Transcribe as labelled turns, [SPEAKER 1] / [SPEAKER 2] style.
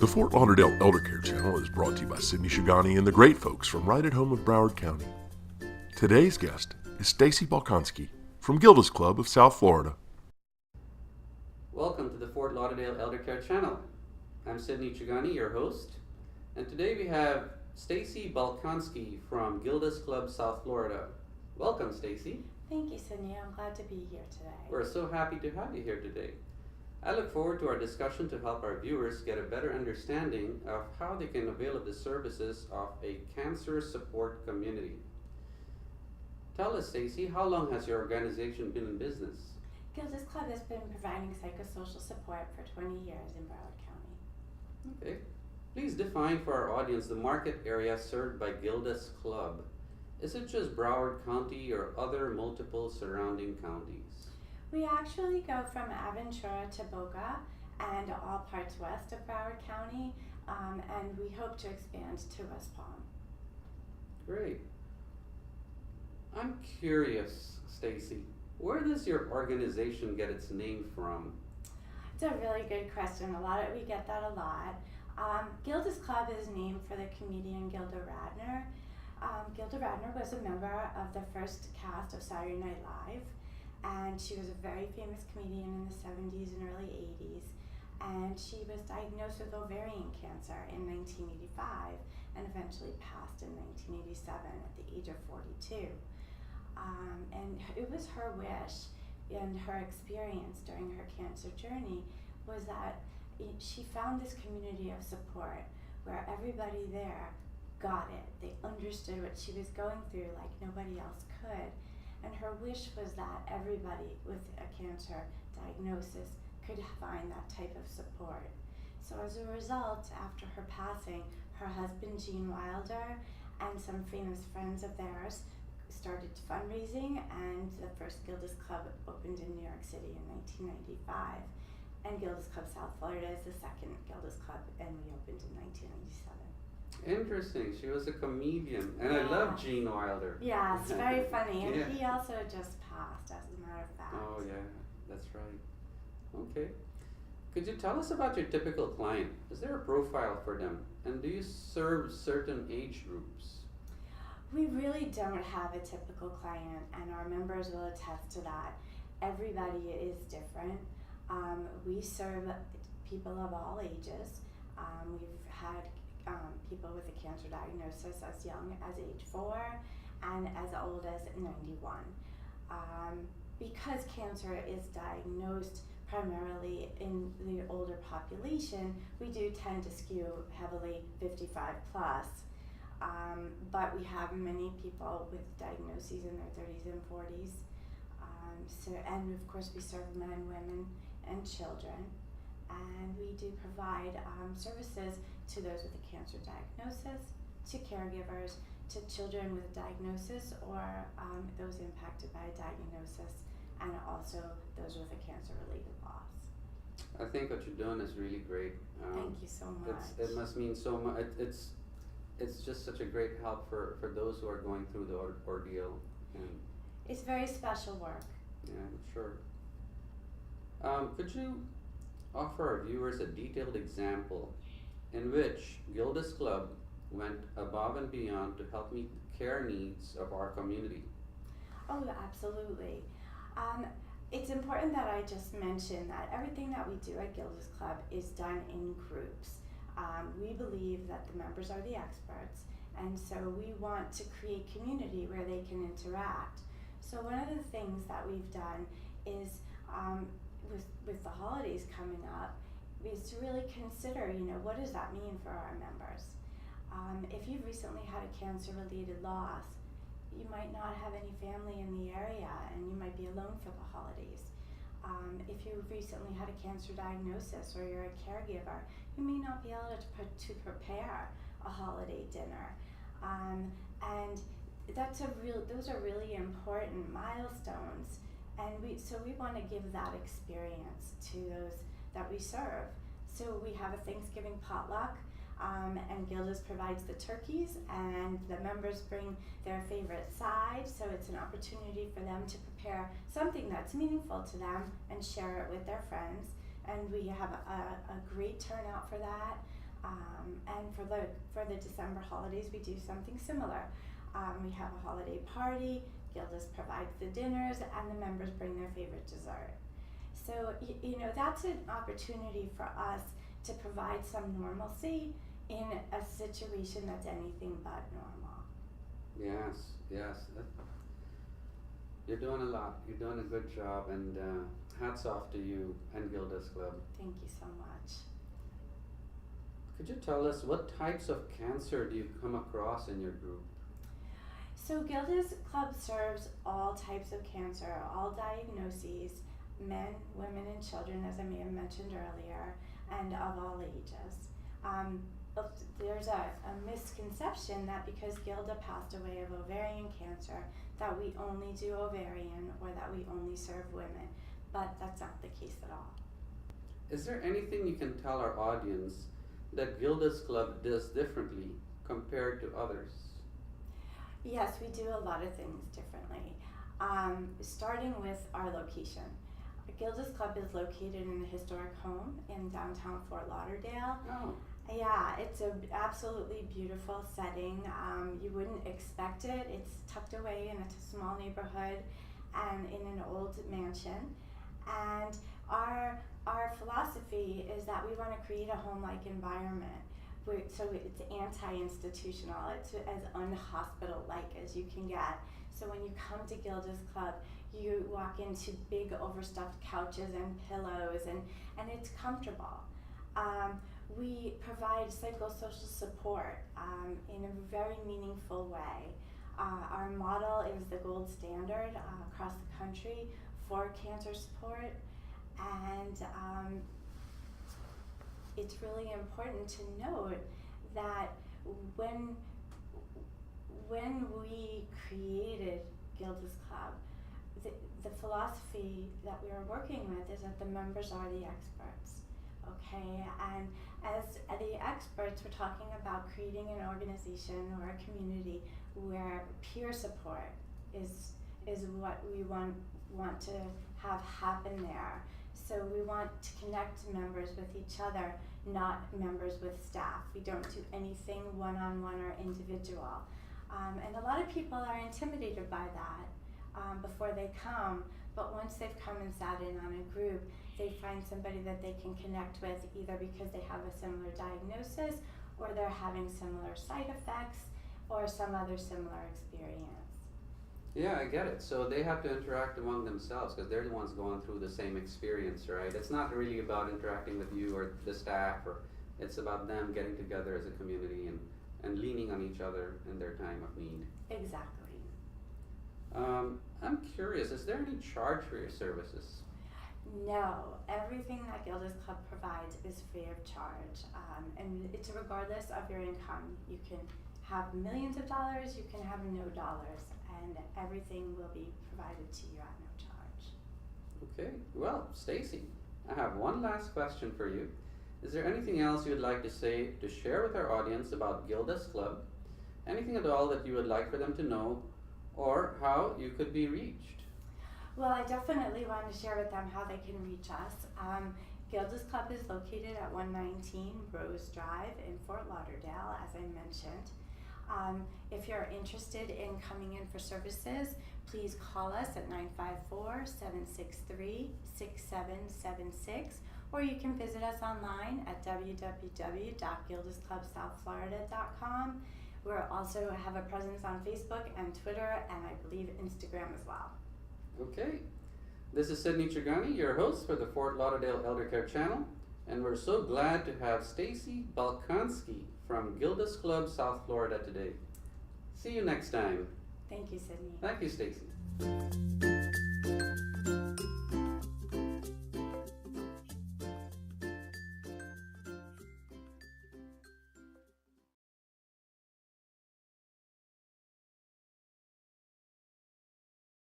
[SPEAKER 1] The Fort Lauderdale Eldercare channel is brought to you by Sydney Shugani and the great folks from right at home of Broward County. Today's guest is Stacy Balkonski from Gildas Club of South Florida.
[SPEAKER 2] Welcome to the Fort Lauderdale Eldercare channel. I'm Sydney Shugani, your host, and today we have Stacy Balkonski from Gildas Club, South Florida. Welcome, Stacy.
[SPEAKER 3] Thank you, Sydney. I'm glad to be here today.
[SPEAKER 2] We're so happy to have you here today. I look forward to our discussion to help our viewers get a better understanding of how they can avail of the services of a cancer support community. Tell us, Stacy, how long has your organization been in business?
[SPEAKER 3] Gildas Club has been providing psychosocial support for 20 years in Broward County.
[SPEAKER 2] Okay. Please define for our audience the market area served by Gildas Club. Is it just Broward County or other multiple surrounding counties?
[SPEAKER 3] We actually go from Aventura to Boca and all parts west of Broward County, and we hope to expand to West Palm.
[SPEAKER 2] Great. I'm curious, Stacy, where does your organization get its name from?
[SPEAKER 3] It's a really good question. We get that a lot. Gildas Club is named for the comedian Gilda Radner. Gilda Radner was a member of the first cast of Saturday Night Live, and she was a very famous comedian in the 70s and early 80s, and she was diagnosed with ovarian cancer in 1985 and eventually passed in 1987 at the age of 42. And it was her wish and her experience during her cancer journey was that she found this community of support where everybody there got it. They understood what she was going through like nobody else could. And her wish was that everybody with a cancer diagnosis could find that type of support. So as a result, after her passing, her husband Gene Wilder and some famous friends of theirs started fundraising, and the first Gildas Club opened in New York City in 1995. And Gildas Club South Florida is the second Gildas Club, and we opened in 1997.
[SPEAKER 2] Interesting. She was a comedian, and I love Gene Wilder.
[SPEAKER 3] Yeah, it's very funny, and
[SPEAKER 2] Yeah.
[SPEAKER 3] he also just passed, as a matter of fact.
[SPEAKER 2] Oh yeah, that's right. Okay. Could you tell us about your typical client? Is there a profile for them? And do you serve certain age groups?
[SPEAKER 3] We really don't have a typical client, and our members will attest to that. Everybody is different. We serve people of all ages. We've had people with a cancer diagnosis as young as age 4 and as old as 91. Because cancer is diagnosed primarily in the older population, we do tend to skew heavily 55 plus. But we have many people with diagnoses in their 30s and 40s. And of course we serve men, women, and children. And we do provide services to those with a cancer diagnosis, to caregivers, to children with a diagnosis or those impacted by a diagnosis, and also those with a cancer-related loss.
[SPEAKER 2] I think what you're doing is really great.
[SPEAKER 3] Thank you so much.
[SPEAKER 2] It must mean so much. It's just such a great help for those who are going through the ordeal. And
[SPEAKER 3] it's very special work.
[SPEAKER 2] yeah, sure. Could you offer our viewers a detailed example in which Gildas Club went above and beyond to help meet the care needs of our community?
[SPEAKER 3] Oh, absolutely. It's important that I just mention that everything that we do at Gildas Club is done in groups. We believe that the members are the experts, and so we want to create community where they can interact. So one of the things that we've done is with the holidays coming up is to really consider, what does that mean for our members? If you've recently had a cancer-related loss, you might not have any family in the area and you might be alone for the holidays. If you've recently had a cancer diagnosis or you're a caregiver, you may not be able to prepare a holiday dinner. And those are really important milestones. And we want to give that experience to those that we serve. So we have a Thanksgiving potluck, and Gildas provides the turkeys, and the members bring their favorite side, so it's an opportunity for them to prepare something that's meaningful to them and share it with their friends. And we have a great turnout for that. And for the December holidays, we do something similar. We have a holiday party. Gildas provides the dinners, and the members bring their favorite dessert. So that's an opportunity for us to provide some normalcy in a situation that's anything but normal.
[SPEAKER 2] Yes. You're doing a lot. You're doing a good job, and hats off to you and Gildas Club.
[SPEAKER 3] Thank you so much.
[SPEAKER 2] Could you tell us what types of cancer do you come across in your group?
[SPEAKER 3] So Gildas Club serves all types of cancer, all diagnoses, men, women, and children, as I may have mentioned earlier, and of all ages. There's a misconception that because Gilda passed away of ovarian cancer, that we only do ovarian or that we only serve women, but that's not the case at all.
[SPEAKER 2] Is there anything you can tell our audience that Gildas Club does differently compared to others?
[SPEAKER 3] Yes, we do a lot of things differently. Starting with our location. Gildas Club is located in a historic home in downtown Fort Lauderdale.
[SPEAKER 2] Oh.
[SPEAKER 3] Yeah, it's an absolutely beautiful setting. You wouldn't expect it. It's tucked away in a small neighborhood and in an old mansion. And our philosophy is that we want to create a home-like environment. So it's anti-institutional. It's as unhospital-like as you can get. So when you come to Gildas Club, you walk into big overstuffed couches and pillows, and it's comfortable. We provide psychosocial support in a very meaningful way. Our model is the gold standard across the country for cancer support, and it's really important to note that when we created Gildas Club, the philosophy that we were working with is that the members are the experts, okay? And as the experts, we're talking about creating an organization or a community where peer support is what we want to have happen there. So we want to connect members with each other, not members with staff. We don't do anything one-on-one or individual. And a lot of people are intimidated by that before they come, but once they've come and sat in on a group, they find somebody that they can connect with, either because they have a similar diagnosis or they're having similar side effects or some other similar experience.
[SPEAKER 2] Yeah, I get it. So they have to interact among themselves because they're the ones going through the same experience, right? It's not really about interacting with you or the staff, or it's about them getting together as a community and leaning on each other in their time of need.
[SPEAKER 3] Exactly.
[SPEAKER 2] I'm curious, is there any charge for your services?
[SPEAKER 3] No, everything that Gildas Club provides is free of charge, and it's regardless of your income. You can have millions of dollars, you can have no dollars, and everything will be provided to you at no charge.
[SPEAKER 2] Okay, well, Stacy, I have one last question for you. Is there anything else you'd like to say to share with our audience about Gildas Club? Anything at all that you would like for them to know, or how you could be reached?
[SPEAKER 3] Well, I definitely want to share with them how they can reach us. Gildas Club is located at 119 Rose Drive in Fort Lauderdale, as I mentioned. If you're interested in coming in for services, please call us at 954-763-6776, or you can visit us online at www.gildasclubsouthflorida.com. We also have a presence on Facebook and Twitter, and I believe Instagram as well.
[SPEAKER 2] Okay, this is Sydney Chigani, your host for the Fort Lauderdale Eldercare channel, and we're so glad to have Stacy Balkanski from Gildas Club, South Florida today. See you next time.
[SPEAKER 3] Thank you, Sydney.
[SPEAKER 2] Thank you, Stacy.